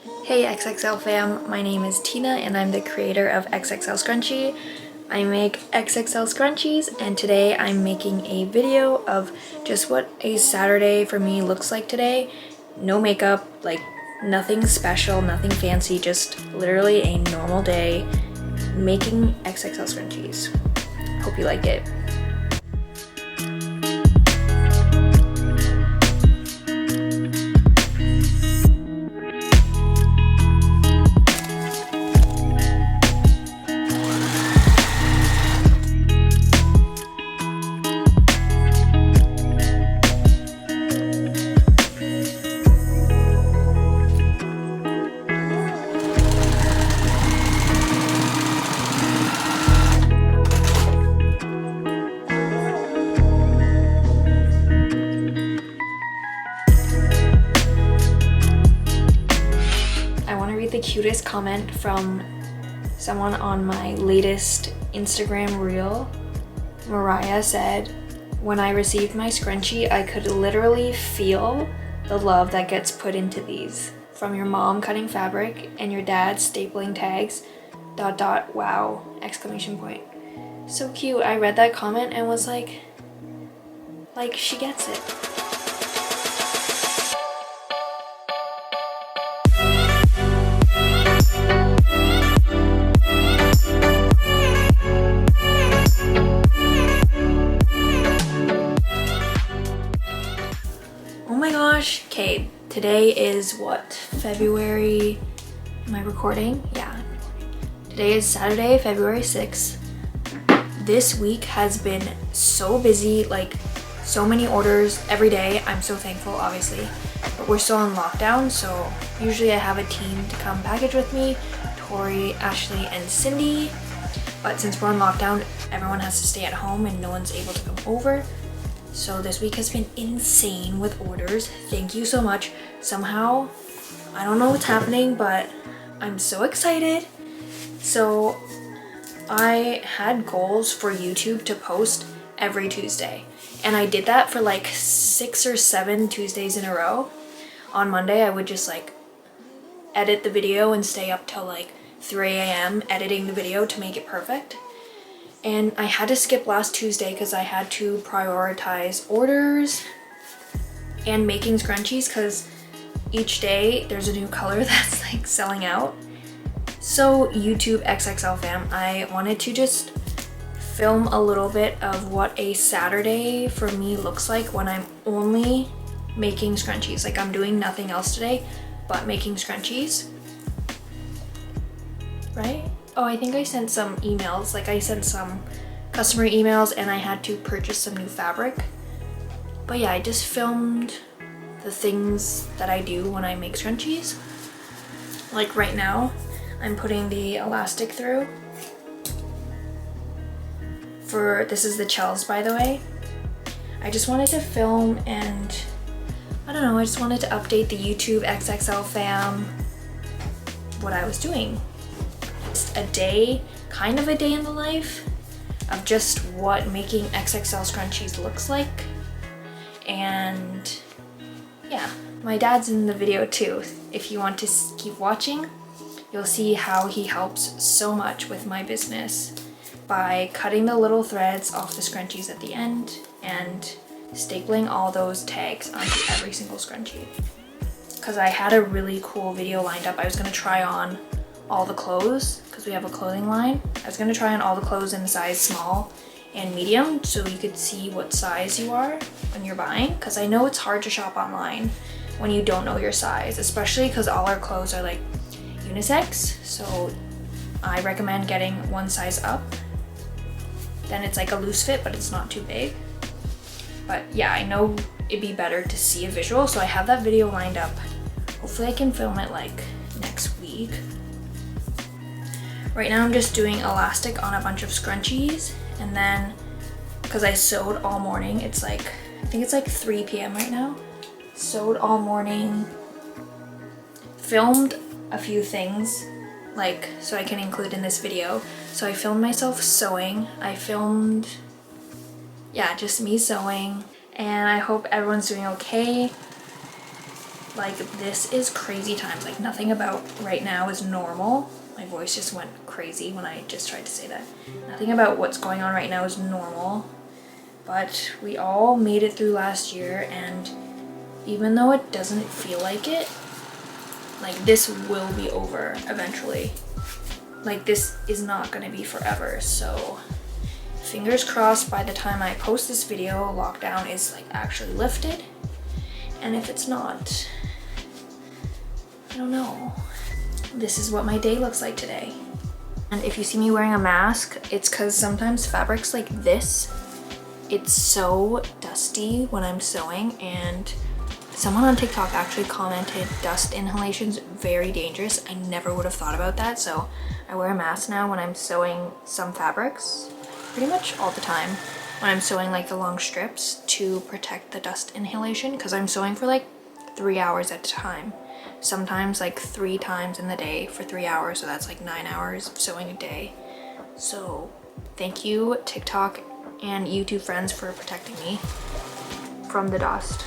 Hey XXL fam, my name is Tina and I'm the creator of XXL Scrunchie. I make XXL Scrunchies and today I'm making a video of just what a Saturday for me looks like today. No makeup, like nothing special, nothing fancy, just literally a normal day making XXL Scrunchies. Hope you like it. The cutest comment from someone on my latest Instagram reel. Mariah said, "When I received my scrunchie, I could literally feel the love that gets put into these. From your mom cutting fabric and your dad stapling tags, ... wow, exclamation point." So cute. I read that comment and was like she gets it. Okay, today is what, February, am I recording? Yeah, today is Saturday, February 6th. This week has been so busy, like so many orders every day. I'm so thankful, obviously, but we're still on lockdown, so usually I have a team to come package with me, Tori, Ashley, and Cindy, but since we're on lockdown, everyone has to stay at home and no one's able to come over. So this week has been insane with orders. Thank you so much. Somehow, I don't know what's happening, but I'm so excited. So I had goals for YouTube to post every Tuesday. And I did that for like 6 or 7 Tuesdays in a row. On Monday, I would just like edit the video and stay up till like 3 a.m. editing the video to make it perfect. And I had to skip last Tuesday because I had to prioritize orders and making scrunchies because each day there's a new color that's like selling out. So YouTube XXL Fam, I wanted to just film a little bit of what a Saturday for me looks like when I'm only making scrunchies. Like I'm doing nothing else today but making scrunchies, right? Oh, I think I sent some emails, like I sent some customer emails and I had to purchase some new fabric. But yeah, I just filmed the things that I do when I make scrunchies. Like right now, I'm putting the elastic through. This is the Chels, by the way. I just wanted to film and, I don't know, I just wanted to update the YouTube XXL Fam what I was doing. A day, kind of a day in the life of just what making XXL scrunchies looks like. And yeah, my dad's in the video too. If you want to keep watching, you'll see how he helps so much with my business by cutting the little threads off the scrunchies at the end and stapling all those tags onto every single scrunchie. Because I had a really cool video lined up. I was going to try on all the clothes because we have a clothing line. I was going to try on all the clothes in size small and medium so you could see what size you are when you're buying, because I know it's hard to shop online when you don't know your size, especially because all our clothes are like unisex. So I recommend getting one size up. Then it's like a loose fit, but it's not too big. But yeah, I know it'd be better to see a visual, so I have that video lined up. Hopefully I can film it like next week. Right now I'm just doing elastic on a bunch of scrunchies, and then because I sewed all morning, it's like, I think it's like 3 p.m. right now. Sewed all morning, filmed a few things like so I can include in this video. So I filmed myself sewing. I filmed, yeah, just me sewing, and I hope everyone's doing okay. Like, this is crazy times. Like, nothing about right now is normal. My voice just went crazy when I just tried to say that. Nothing about what's going on right now is normal. But we all made it through last year, and even though it doesn't feel like it, like, this will be over eventually. Like, this is not gonna be forever, so fingers crossed by the time I post this video, lockdown is like actually lifted. And if it's not, I don't know. This is what my day looks like today. And if you see me wearing a mask, it's because sometimes fabrics like this, it's so dusty when I'm sewing, and someone on TikTok actually commented dust inhalation's very dangerous. I never would have thought about that, so I wear a mask now when I'm sewing some fabrics, pretty much all the time, when I'm sewing like the long strips to protect the dust inhalation, because I'm sewing for like 3 hours at a time. Sometimes like 3 times in the day for 3 hours, so that's like 9 hours of sewing a day. So thank you, TikTok and YouTube friends, for protecting me from the dust.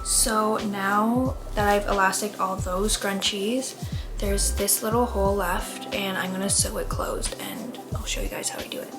So now that I've elasticed all those scrunchies, there's this little hole left, and I'm gonna sew it closed, and I'll show you guys how I do it.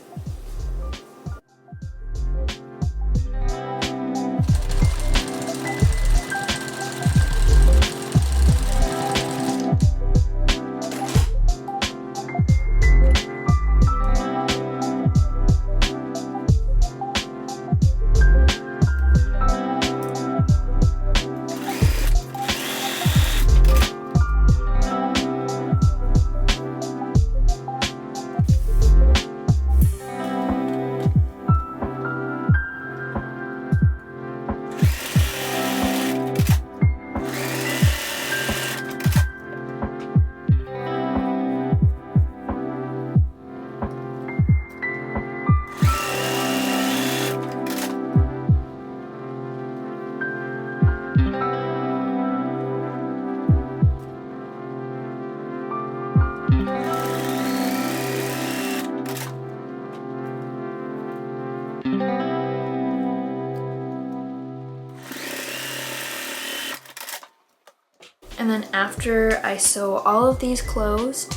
And then after I sew all of these closed,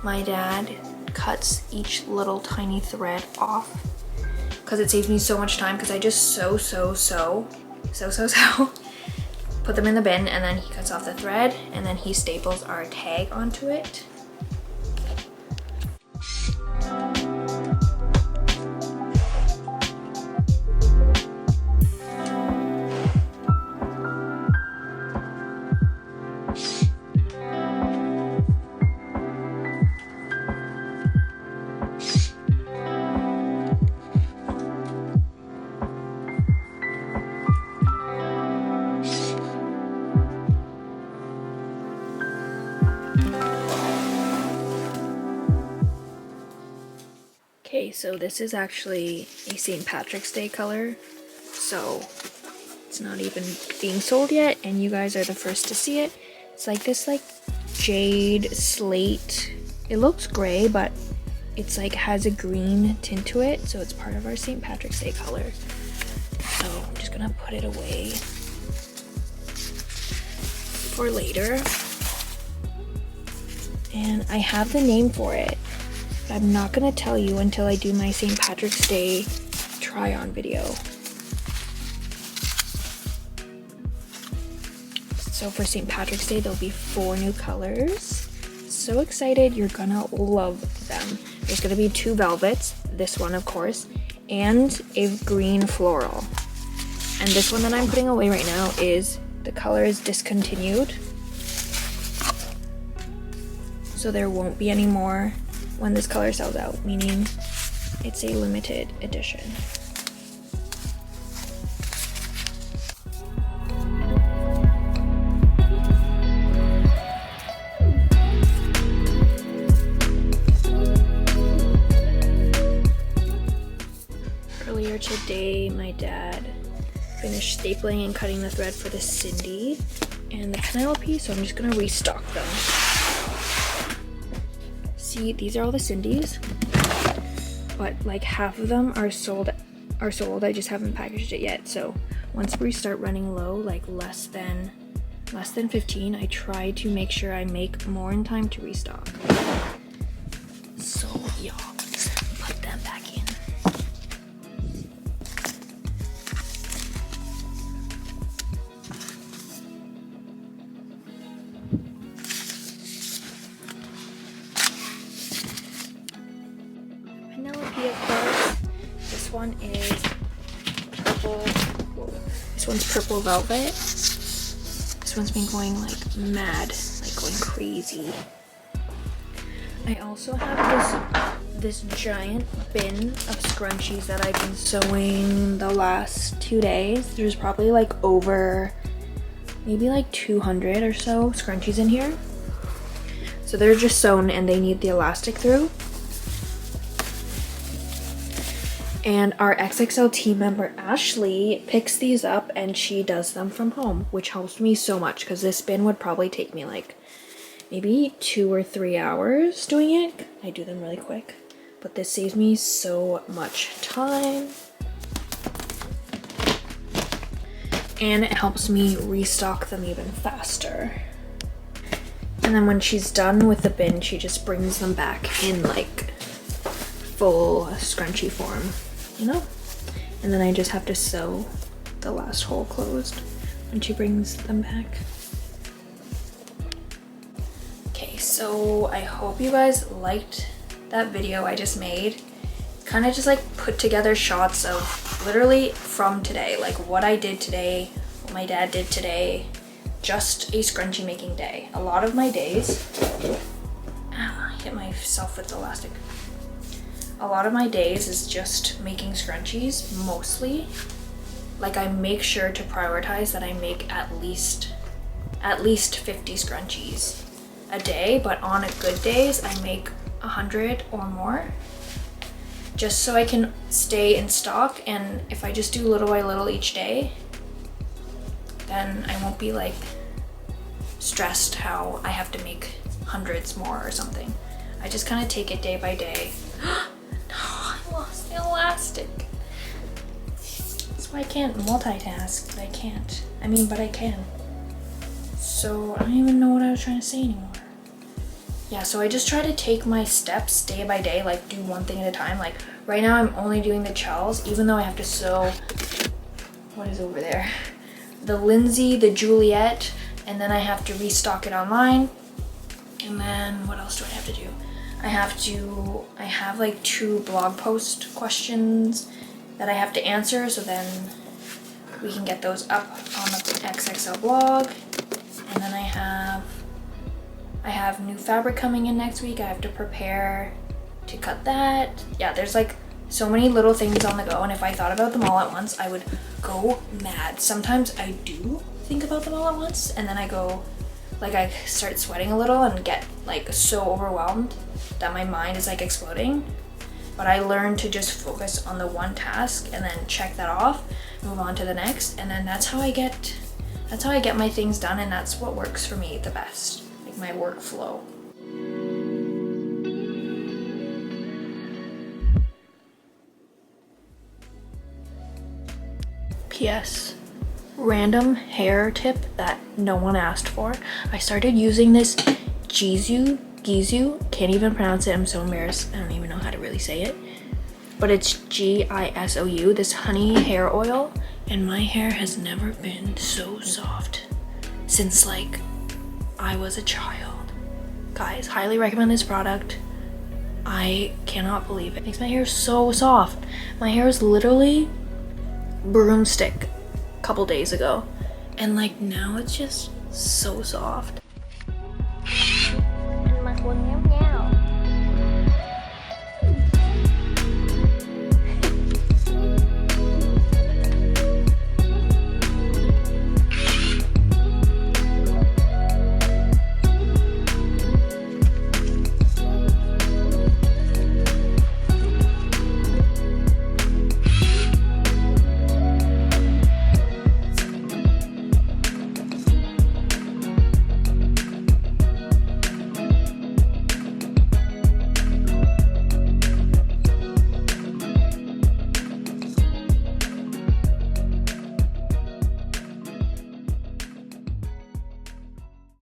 my dad cuts each little tiny thread off because it saves me so much time, because I just sew, put them in the bin, and then he cuts off the thread, and then he staples our tag onto it. Okay, so this is actually a St. Patrick's Day color, so it's not even being sold yet, and you guys are the first to see it. It's like this like jade slate. It looks gray, but it's like has a green tint to it, so it's part of our St. Patrick's Day color. So I'm just gonna put it away for later. And I have the name for it, but I'm not gonna tell you until I do my St. Patrick's Day try-on video. So for St. Patrick's Day, there'll be 4 new colors. So excited, you're gonna love them. There's gonna be 2 velvets, this one of course, and a green floral. And this one that I'm putting away right now the color is discontinued. So there won't be any more when this color sells out, meaning it's a limited edition. Earlier today, my dad finished stapling and cutting the thread for the Cindy and the Penelope, so I'm just gonna restock them. See, these are all the Cindy's, but like half of them are sold. I just haven't packaged it yet. So once we start running low, like less than 15, I try to make sure I make more in time to restock. So yeah, let's put them back in. Penelope, of course. This one is purple. Whoa. This one's purple velvet. This one's been going like mad, like going crazy. I also have this giant bin of scrunchies that I've been sewing the last 2 days. There's probably like over maybe like 200 or so scrunchies in here. So they're just sewn and they need the elastic through. And our XXL team member Ashley picks these up and she does them from home, which helps me so much because this bin would probably take me like maybe 2 or 3 hours doing it. I do them really quick, but this saves me so much time. And it helps me restock them even faster. And then when she's done with the bin, she just brings them back in like full scrunchie form, you know? And then I just have to sew the last hole closed when she brings them back. Okay, so I hope you guys liked that video I just made. Kind of just like put together shots of literally from today, like what I did today, what my dad did today, just a scrunchie making day. A lot of my days, I hit myself with the elastic. A lot of my days is just making scrunchies, mostly. Like I make sure to prioritize that I make at least 50 scrunchies a day, but on a good days I make 100 or more, just so I can stay in stock. And if I just do little by little each day, then I won't be like stressed how I have to make hundreds more or something. I just kind of take it day by day. No, I lost the elastic. That's why I can't multitask, but I can't. I mean, but I can. So I don't even know what I was trying to say anymore. Yeah, so I just try to take my steps day by day, like do one thing at a time. Like right now I'm only doing the Chels, even though I have to sew, what is over there? The Lindsay, the Juliet, and then I have to restock it online. And then what else do I have to do? I have like 2 blog post questions that I have to answer, so then we can get those up on the XXL blog. And then I have new fabric coming in next week. I have to prepare to cut that. Yeah, there's like so many little things on the go, and if I thought about them all at once, I would go mad. Sometimes I do think about them all at once, and then I go, like I start sweating a little and get like so overwhelmed that my mind is like exploding. But I learned to just focus on the one task and then check that off, move on to the next, and then that's how I get That's how I get my things done, and that's what works for me the best, like my workflow. P.S. Random hair tip that no one asked for. I started using this Gizu, can't even pronounce it, I'm so embarrassed, I don't even know how to really say it, but it's Gisou, this honey hair oil, and my hair has never been so soft since like I was a child. Guys, highly recommend this product. I cannot believe it. It makes my hair so soft. My hair is literally broomstick a couple days ago, and like now it's just so soft. Ăn mặc quần ngắn nha.